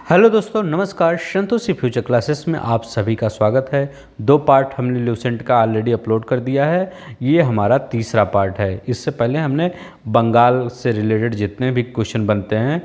Hello दोस्तों, नमस्कार। Santoshi future classes में आप सभी का स्वागत है। 2 पार्ट हमने ल्यूसेंट का ऑलरेडी अपलोड कर दिया है। ये हमारा तीसरा पार्ट है। इससे पहले हमने बंगाल से रिलेटेड जितने भी क्वेश्चन बनते हैं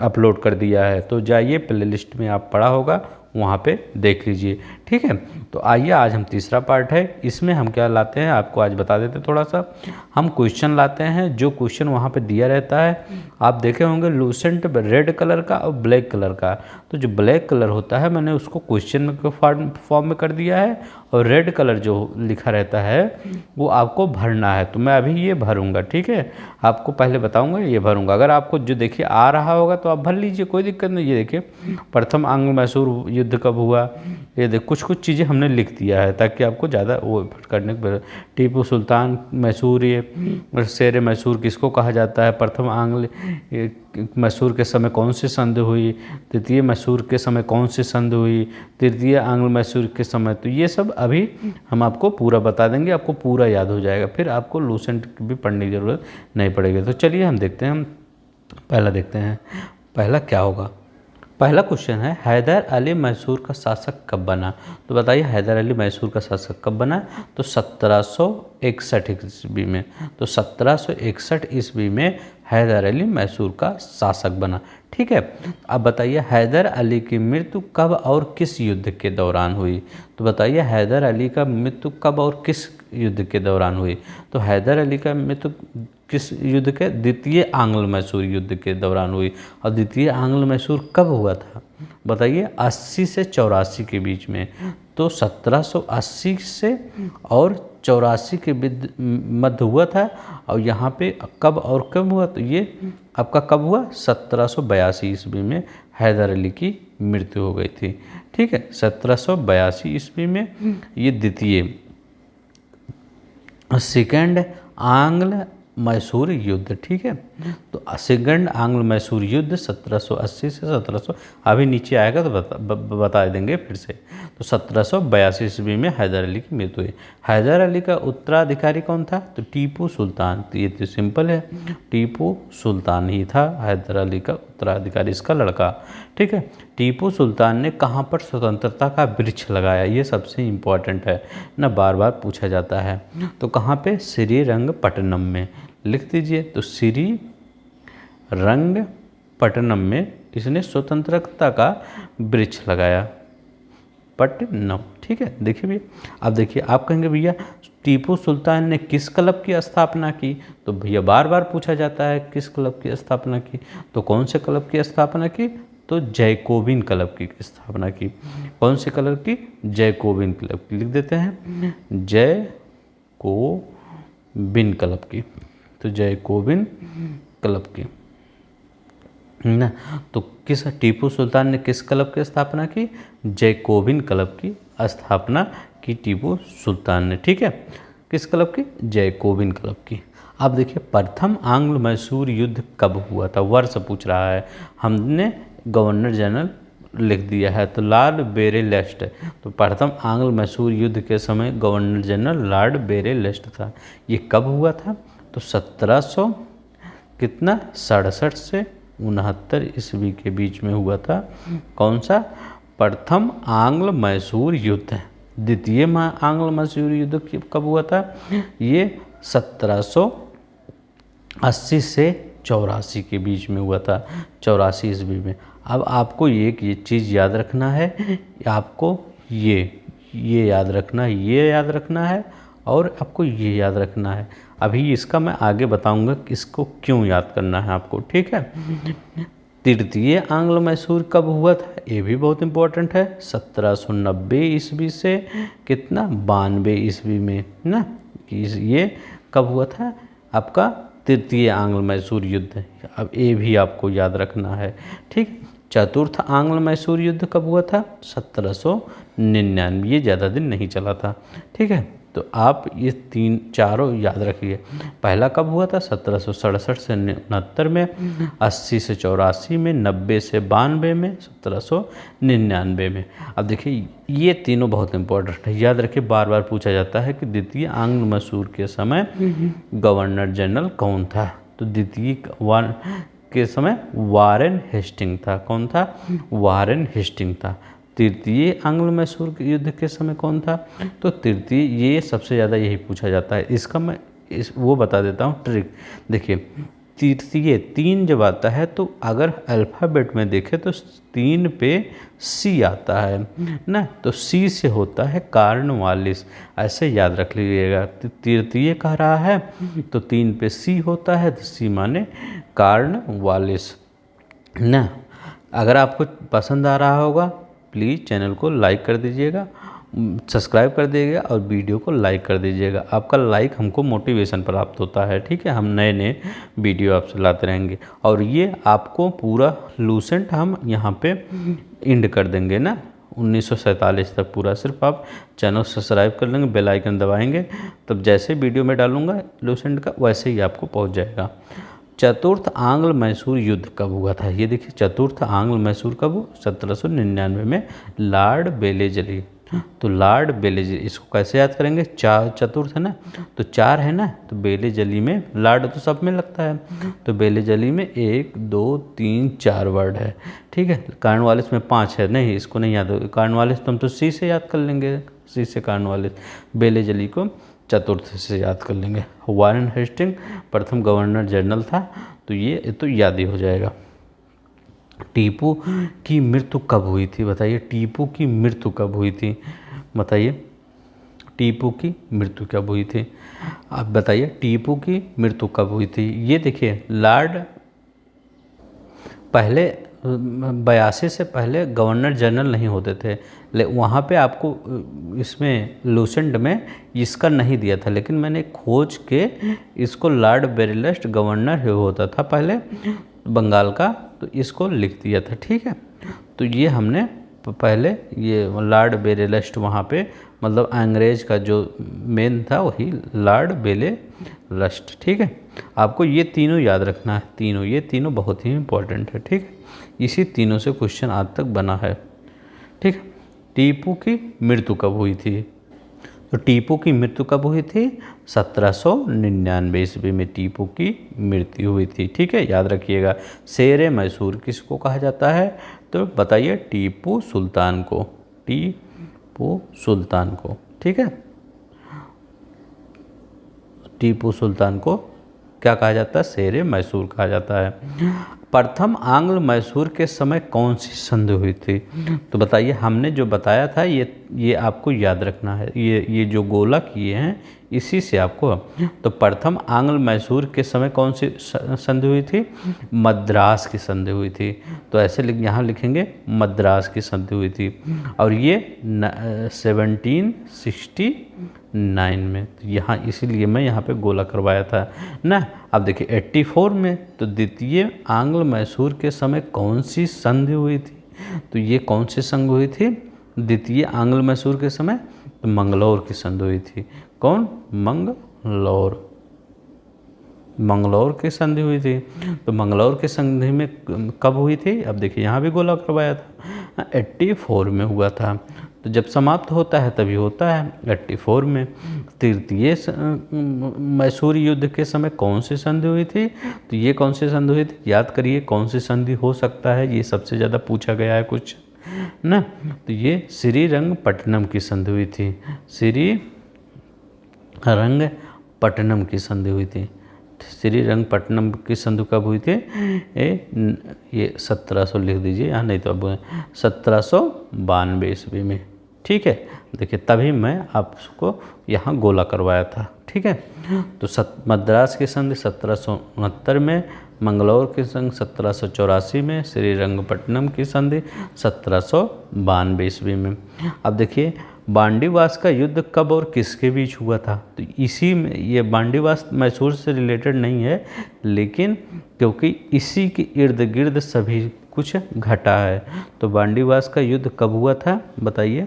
अपलोड कर दिया है, तो जाइए प्लेलिस्ट में आप पढ़ा होगा, वहाँ पे देख लीजिए। ठीक है, तो आइए आज हम तीसरा पार्ट है। इसमें हम क्या लाते हैं आपको आज बता देते थोड़ा सा। हम क्वेश्चन लाते हैं, जो क्वेश्चन वहाँ पे दिया रहता है आप देखे होंगे लूसेंट रेड कलर का और ब्लैक कलर का। तो जो ब्लैक कलर होता है मैंने उसको क्वेश्चन में फॉर्म में कर दिया है, और रेड कलर जो लिखा रहता है वो आपको भरना है। तो मैं अभी ये भरूंगा, ठीक है। आपको पहले बताऊंगा, ये भरूंगा। अगर आपको जो देखिए आ रहा होगा तो आप भर लीजिए, कोई दिक्कत नहीं। ये देखिए प्रथम आंग्ल मैसूर युद्ध कब हुआ, ये देख कुछ कुछ चीज़ें हमने लिख दिया है ताकि आपको ज़्यादा वो करने के। टीपू सुल्तान मैसूर, ये शेर मैसूर किसको कहा जाता है, प्रथम आंग्ल मैसूर के समय कौन सी संधि हुई, द्वितीय मैसूर के समय कौन सी संधि हुई, तृतीय आंग्ल मैसूर के समय। तो ये सब अभी हम आपको पूरा बता देंगे, आपको पूरा याद हो जाएगा, फिर आपको लूसेंट भी पढ़ने की ज़रूरत नहीं पड़ेगी। तो चलिए हम देखते हैं, हम पहला देखते हैं पहला क्या होगा। पहला क्वेश्चन है हैदर अली मैसूर का शासक कब बना। तो बताइए हैदर अली मैसूर का शासक कब बना। तो 1761 ईस्वी में। तो 1761 ईस्वी में हैदर अली मैसूर का शासक बना। ठीक है, अब बताइए हैदर अली की मृत्यु कब और किस युद्ध के दौरान हुई। तो बताइए हैदर अली का मृत्यु कब और किस युद्ध के दौरान हुई। तो हैदर अली का मृत्यु किस युद्ध के, द्वितीय आंग्ल मैसूर युद्ध के दौरान हुई। और द्वितीय आंग्ल मैसूर कब हुआ था बताइए, 80 से 84 के बीच में। तो 1780 से और 84 के मध्य हुआ था। और यहाँ पे कब और कब हुआ, तो ये आपका कब हुआ, 1782 ईस्वी में हैदर अली की मृत्यु हो गई थी। ठीक है, 1782 ईस्वी में ये द्वितीय सेकेंड आंग्ल मैसूर युद्ध। ठीक है, तो सेकंड आंग्ल मैसूर युद्ध 1780 से 1700 अभी नीचे आएगा तो बता देंगे फिर से। तो 1782 ईस्वी में हैदर अली की मृत्यु हुई। हैदर अली का उत्तराधिकारी कौन था, तो टीपू सुल्तान। तो ये तो सिंपल है, टीपू सुल्तान ही था हैदर अली का उत्तराधिकारी, इसका लड़का। ठीक है, टीपू सुल्तान ने कहाँ पर स्वतंत्रता का वृक्ष लगाया, ये सबसे इम्पोर्टेंट है ना, बार बार पूछा जाता है। तो कहाँ पे, श्रीरंगपट्टनम में लिख दीजिए। तो श्रीरंगपट्टनम में इसने स्वतंत्रता का वृक्ष लगाया, पट्टनम। ठीक है, देखिए भैया, अब देखिए आप कहेंगे भैया टीपू सुल्तान ने किस क्लब की स्थापना की। तो भैया बार बार पूछा जाता है किस क्लब की स्थापना की। तो कौन से क्लब की स्थापना की, तो जैकोबिन क्लब की स्थापना की। कौन से क्लब की, जैकोबिन क्लब की। लिख देते हैं जैकोबिन क्लब की। तो जैकोबिन क्लब की ना। तो किस टीपू सुल्तान ने किस क्लब की स्थापना की, जैकोबिन क्लब की स्थापना की टीपू सुल्तान ने। ठीक है, किस क्लब की, जैकोबिन क्लब की। अब देखिए प्रथम आंग्ल मैसूर युद्ध कब हुआ था, वर्ष पूछ रहा है। हमने गवर्नर जनरल लिख दिया है, तो लॉर्ड बेरेलेस्ट। तो प्रथम आंग्ल मैसूर युद्ध के समय गवर्नर जनरल लॉर्ड बेरेलेस्ट था। ये कब हुआ था, तो 1700 कितना 67 से 69 ईस्वी के बीच में हुआ था। कौन सा, प्रथम आंग्ल मैसूर युद्ध। द्वितीय आंग्ल मैसूर युद्ध कब हुआ था, ये 1780 से 84 के बीच में हुआ था, 84 ईस्वी में। अब आपको ये चीज़ याद रखना है, आपको ये याद रखना है, ये याद रखना है, और आपको ये याद रखना है। अभी इसका मैं आगे बताऊंगा कि इसको क्यों याद करना है आपको। ठीक है, तृतीय आंग्ल मैसूर कब हुआ था, ये भी बहुत इंपॉर्टेंट है। 1790 ईस्वी से कितना 92 ईस्वी में ना। ये कब हुआ था आपका तृतीय आंग्ल मैसूर युद्ध। अब ये भी आपको याद रखना है। ठीक, चतुर्थ आंग्ल मैसूर युद्ध कब हुआ था, 1799। ये ज़्यादा दिन नहीं चला था। ठीक है, तो आप ये चारों याद रखिए। पहला कब हुआ था, 1767 से 69 में, 80 से 84 में, 90 से 92 में, 1799 में। अब देखिए ये तीनों बहुत इंपॉर्टेंट है, याद रखिए। बार बार पूछा जाता है कि द्वितीय आंग्ल मैसूर के समय गवर्नर जनरल कौन था। तो द्वितीय के समय वारेन हेस्टिंग था। कौन था? वारेन हेस्टिंग था। तृतीय आंग्ल मैसूर युद्ध के समय कौन था? तो तृतीय, ये सबसे ज़्यादा यही पूछा जाता है। इसका मैं वो बता देता हूँ ट्रिक। देखिए, तृतीय 3 जब आता है तो अगर अल्फ़ाबेट में देखें तो 3 पे सी आता है ना, तो सी से होता है कार्नवालिस। ऐसे याद रख लीजिएगा। तृतीय कह रहा है तो 3 पे सी होता है, तो सी माने कार्नवालिस ना। अगर आपको पसंद आ रहा होगा प्लीज़ चैनल को लाइक कर दीजिएगा, सब्सक्राइब कर दीजिएगा और वीडियो को लाइक कर दीजिएगा। आपका लाइक हमको मोटिवेशन प्राप्त होता है। ठीक है, हम नए नए वीडियो आपसे लाते रहेंगे। और ये आपको पूरा लूसेंट हम यहाँ पे एंड कर देंगे ना 1947 तक पूरा। सिर्फ आप चैनल सब्सक्राइब कर लेंगे, बेल आइकन दबाएंगे, तब जैसे वीडियो में डालूंगा लूसेंट का वैसे ही आपको पहुँच जाएगा। चतुर्थ आंग्ल मैसूर युद्ध कब हुआ था? ये देखिए, चतुर्थ आंग्ल मैसूर कब हुआ? 1799 में लॉर्ड बेलेजली। तो लॉर्ड बेलेजली, इसको कैसे याद करेंगे? चतुर्थ है ना, तो 4 है ना, तो बेलेजली में लॉर्ड तो सब में लगता है, तो बेलेजली में 1 2 3 4 वर्ड है। ठीक है, कार्नवालिस में 5 है। नहीं, इसको नहीं याद होगा। कार्नवालिस तो हम तो सी से याद कर लेंगे, सी से कार्नवालिस। बेलेजली को चतुर्थ से याद कर लेंगे। वारेन हेस्टिंग प्रथम गवर्नर जनरल था, तो ये तो याद ही हो जाएगा। टीपू की मृत्यु कब हुई थी? बताइए, टीपू की मृत्यु कब हुई थी? बताइए, टीपू की मृत्यु कब हुई थी? आप बताइए, टीपू की मृत्यु कब हुई थी? ये देखिए, लॉर्ड पहले 82 से पहले गवर्नर जनरल नहीं होते थे। वहाँ पे आपको इसमें लूसेंट में इसका नहीं दिया था, लेकिन मैंने खोज के इसको लॉर्ड बेरेलस्ट गवर्नर होता था पहले बंगाल का, तो इसको लिख दिया था। ठीक है, तो ये हमने पहले ये लॉर्ड बेरेलस्ट वहाँ पे मतलब अंग्रेज का जो मेन था वही लॉर्ड बेरेलस्ट। ठीक है, आपको ये तीनों याद रखना है। ये तीनों बहुत ही इम्पोर्टेंट है। ठीक है, इसी तीनों से क्वेश्चन आज तक बना है। ठीक है, टीपू की मृत्यु कब हुई थी? तो टीपू की मृत्यु कब हुई थी? 1799 ईस्वी में टीपू की मृत्यु हुई थी। ठीक है, याद रखिएगा। शेर मैसूर किसको कहा जाता है? तो बताइए, टीपू सुल्तान को। टीपू सुल्तान को। ठीक है, टीपू सुल्तान को क्या कहा जाता है? शेर मैसूर कहा जाता है। प्रथम आंग्ल मैसूर के समय कौन सी संधि हुई थी? तो बताइए, हमने जो बताया था ये आपको याद रखना है। ये जो गोला किए हैं इसी से आपको। तो प्रथम आंग्ल मैसूर के समय कौन सी संधि हुई थी? मद्रास की संधि हुई थी। तो ऐसे यहाँ लिखेंगे मद्रास की संधि हुई थी, और ये 1769 में। तो यहाँ इसीलिए मैं यहाँ पे गोला करवाया था ना। अब देखिए 84 में, तो द्वितीय आंग्ल मैसूर के समय कौन सी संधि हुई थी? तो ये कौन सी संधि हुई थी द्वितीय आंग्ल मैसूर के समय? तो मंगलौर की संधि हुई थी। कौन? मंगलौर की संधि हुई थी। तो मंगलौर की संधि में कब हुई थी? अब देखिए, यहाँ भी गोला करवाया था, 84 में हुआ था। तो जब समाप्त होता है तभी होता है 84 में। तृतीय मैसूर युद्ध के समय कौन सी संधि हुई थी? तो ये कौन सी संधि हुई थी? याद करिए, कौन सी संधि हो सकता है, ये सबसे ज़्यादा पूछा गया है कुछ ना। तो ये श्रीरंगपट्टनम की संधि हुई थी। श्रीरंगपट्टनम की संधि हुई थी। श्रीरंगपट्टनम की संधि कब हुई थी? ये 1700 लिख दीजिए यहाँ, नहीं तो अब 1792 ईस्वी में। ठीक है, देखिए तभी मैं आपको यहाँ गोला करवाया था। ठीक है, तो मद्रास की संधि 1769 में, मंगलौर की संधि 1784 में, श्रीरंगपट्टनम की संधि 1792 ईस्वी में। अब देखिए, बांडीवास का युद्ध कब और किसके बीच हुआ था? तो इसी में, ये बांडीवास मैसूर से रिलेटेड नहीं है, लेकिन क्योंकि इसी के इर्द गिर्द सभी कुछ घटा है। तो बांडीवास का युद्ध कब हुआ था बताइए?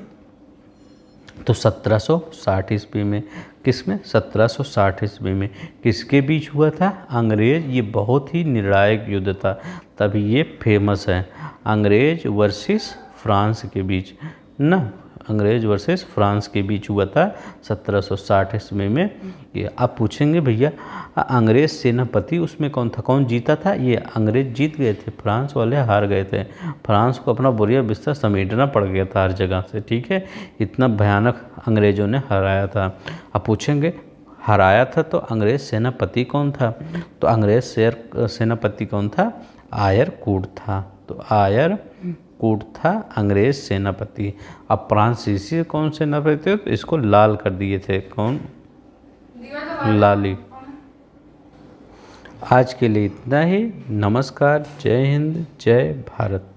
तो 1760 ईस्वी में। किस में? 1760 ईस्वी में। किसके बीच हुआ था? अंग्रेज। ये बहुत ही निर्णायक युद्ध था, तभी ये फेमस है। अंग्रेज वर्सेस फ्रांस के बीच ना, अंग्रेज वर्सेस फ्रांस के बीच हुआ था 1760 ईस्वी में। ये आप पूछेंगे भैया अंग्रेज सेनापति उसमें कौन था, कौन जीता था? ये अंग्रेज जीत गए थे, फ्रांस वाले हार गए थे। फ्रांस को अपना बोरिया बिस्तर समेटना पड़ गया था हर जगह से, ठीक है, इतना भयानक अंग्रेजों ने हराया था। आप पूछेंगे हराया था तो अंग्रेज सेनापति कौन था? तो अंग्रेज सेनापति कौन था? आयर कूट था। तो आयर कूट था अंग्रेज सेनापति। अब फ्रांसीसी कौन सेनापति थे? तो इसको लाल कर दिए थे, कौन? लाली। आज के लिए इतना ही। नमस्कार, जय हिंद, जय भारत।